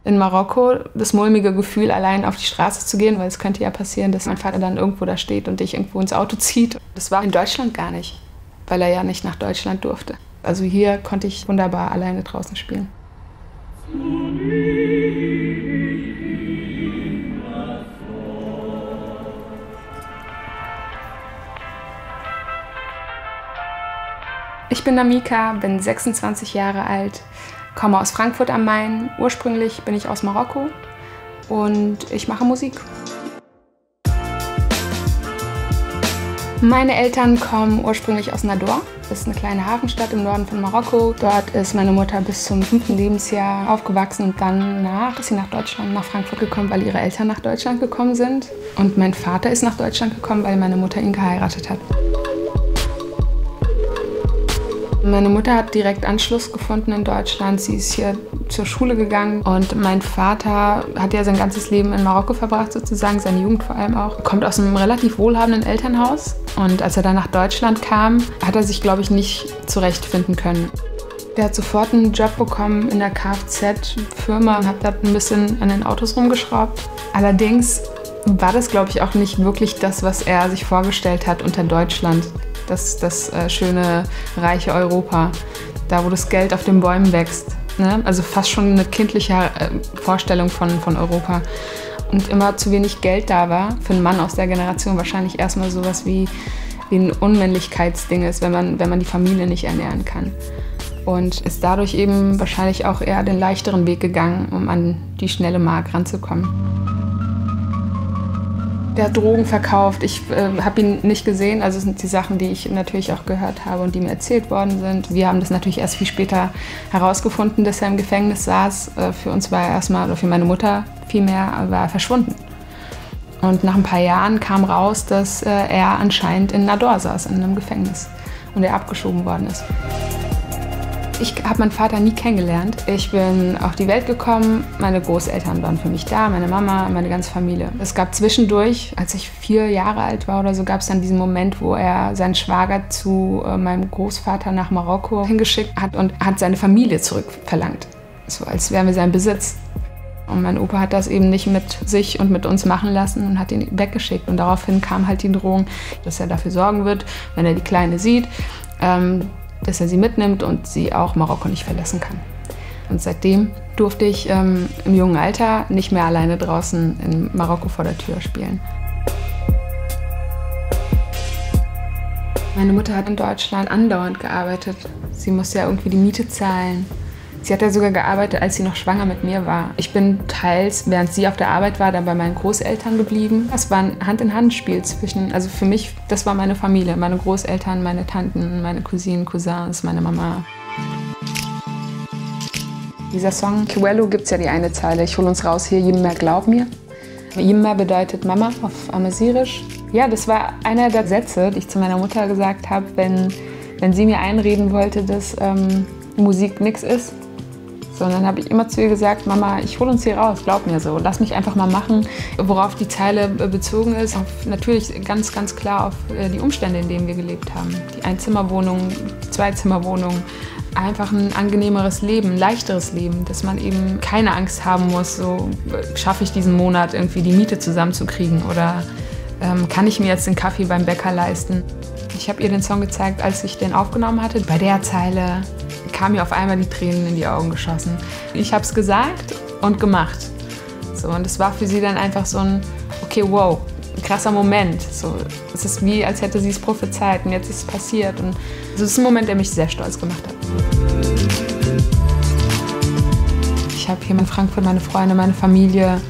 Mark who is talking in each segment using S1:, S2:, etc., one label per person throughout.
S1: In Marokko das mulmige Gefühl, allein auf die Straße zu gehen, weil es könnte ja passieren, dass mein Vater dann irgendwo da steht und dich irgendwo ins Auto zieht. Das war in Deutschland gar nicht, weil er ja nicht nach Deutschland durfte. Also hier konnte ich wunderbar alleine draußen spielen. Ich bin Namika, bin 26 Jahre alt, komme aus Frankfurt am Main. Ursprünglich bin ich aus Marokko und ich mache Musik. Meine Eltern kommen ursprünglich aus Nador. Das ist eine kleine Hafenstadt im Norden von Marokko. Dort ist meine Mutter bis zum 5. Lebensjahr aufgewachsen und danach ist sie nach Deutschland, nach Frankfurt gekommen, weil ihre Eltern nach Deutschland gekommen sind. Und mein Vater ist nach Deutschland gekommen, weil meine Mutter ihn geheiratet hat. Meine Mutter hat direkt Anschluss gefunden in Deutschland. Sie ist hier zur Schule gegangen und mein Vater hat ja sein ganzes Leben in Marokko verbracht, sozusagen, seine Jugend vor allem auch. Er kommt aus einem relativ wohlhabenden Elternhaus und als er dann nach Deutschland kam, hat er sich, glaube ich, nicht zurechtfinden können. Der hat sofort einen Job bekommen in der Kfz-Firma und hat da ein bisschen an den Autos rumgeschraubt. Allerdings war das, glaube ich, auch nicht wirklich das, was er sich vorgestellt hat unter Deutschland. Das schöne, reiche Europa, da wo das Geld auf den Bäumen wächst. Ne? Also fast schon eine kindliche Vorstellung von Europa. Und immer zu wenig Geld da war, für einen Mann aus der Generation wahrscheinlich erstmal sowas wie ein Unmännlichkeitsding ist, wenn man die Familie nicht ernähren kann. Und ist dadurch eben wahrscheinlich auch eher den leichteren Weg gegangen, um an die schnelle Mark ranzukommen. Der hat Drogen verkauft, ich habe ihn nicht gesehen, also das sind die Sachen, die ich natürlich auch gehört habe und die mir erzählt worden sind. Wir haben das natürlich erst viel später herausgefunden, dass er im Gefängnis saß. Für uns war er erstmal, oder für meine Mutter vielmehr, war er verschwunden. Und nach ein paar Jahren kam raus, dass er anscheinend in Nador saß, in einem Gefängnis und er abgeschoben worden ist. Ich habe meinen Vater nie kennengelernt. Ich bin auf die Welt gekommen, meine Großeltern waren für mich da, meine Mama, meine ganze Familie. Es gab zwischendurch, als ich 4 Jahre alt war oder so, gab es dann diesen Moment, wo er seinen Schwager zu meinem Großvater nach Marokko hingeschickt hat und hat seine Familie zurückverlangt. So als wären wir sein Besitz. Und mein Opa hat das eben nicht mit sich und mit uns machen lassen und hat ihn weggeschickt. Und daraufhin kam halt die Drohung, dass er dafür sorgen wird, wenn er die Kleine sieht, dass er sie mitnimmt und sie auch Marokko nicht verlassen kann. Und seitdem durfte ich im jungen Alter nicht mehr alleine draußen in Marokko vor der Tür spielen. Meine Mutter hat in Deutschland andauernd gearbeitet. Sie musste ja irgendwie die Miete zahlen. Sie hat ja sogar gearbeitet, als sie noch schwanger mit mir war. Ich bin teils, während sie auf der Arbeit war, dann bei meinen Großeltern geblieben. Das war ein Hand-in-Hand-Spiel zwischen, also für mich, das war meine Familie, meine Großeltern, meine Tanten, meine Cousinen, Cousins, meine Mama. Dieser Song, Kiwelu, gibt es ja die eine Zeile, ich hol uns raus hier, Yimmer, glaub mir. Yimmer bedeutet Mama auf Amazighisch. Ja, das war einer der Sätze, die ich zu meiner Mutter gesagt habe, wenn sie mir einreden wollte, dass Musik nichts ist. So, und dann habe ich immer zu ihr gesagt, Mama, ich hole uns hier raus, glaub mir so, lass mich einfach mal machen. Worauf die Zeile bezogen ist, natürlich ganz, ganz klar auf die Umstände, in denen wir gelebt haben. Die Einzimmerwohnung, die Zweizimmerwohnung, einfach ein angenehmeres Leben, ein leichteres Leben, dass man eben keine Angst haben muss, so schaffe ich diesen Monat irgendwie die Miete zusammenzukriegen oder kann ich mir jetzt den Kaffee beim Bäcker leisten. Ich habe ihr den Song gezeigt, als ich den aufgenommen hatte. Bei der Zeile kam mir auf einmal die Tränen in die Augen geschossen. Ich habe es gesagt und gemacht. So, und es war für sie dann einfach so ein, okay, wow, ein krasser Moment. So, es ist wie, als hätte sie es prophezeit und jetzt ist es passiert. Und es ist ein Moment, der mich sehr stolz gemacht hat. Ich habe hier in Frankfurt meine Freunde, meine Familie.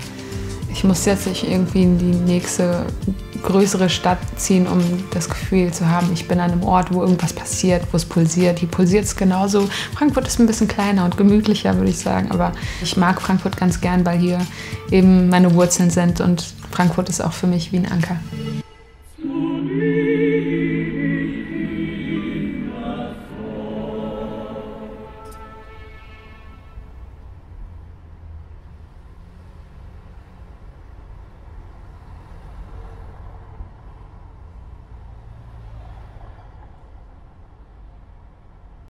S1: Ich muss jetzt nicht irgendwie in die nächste größere Stadt ziehen, um das Gefühl zu haben, ich bin an einem Ort, wo irgendwas passiert, wo es pulsiert. Hier pulsiert es genauso. Frankfurt ist ein bisschen kleiner und gemütlicher, würde ich sagen. Aber ich mag Frankfurt ganz gern, weil hier eben meine Wurzeln sind und Frankfurt ist auch für mich wie ein Anker.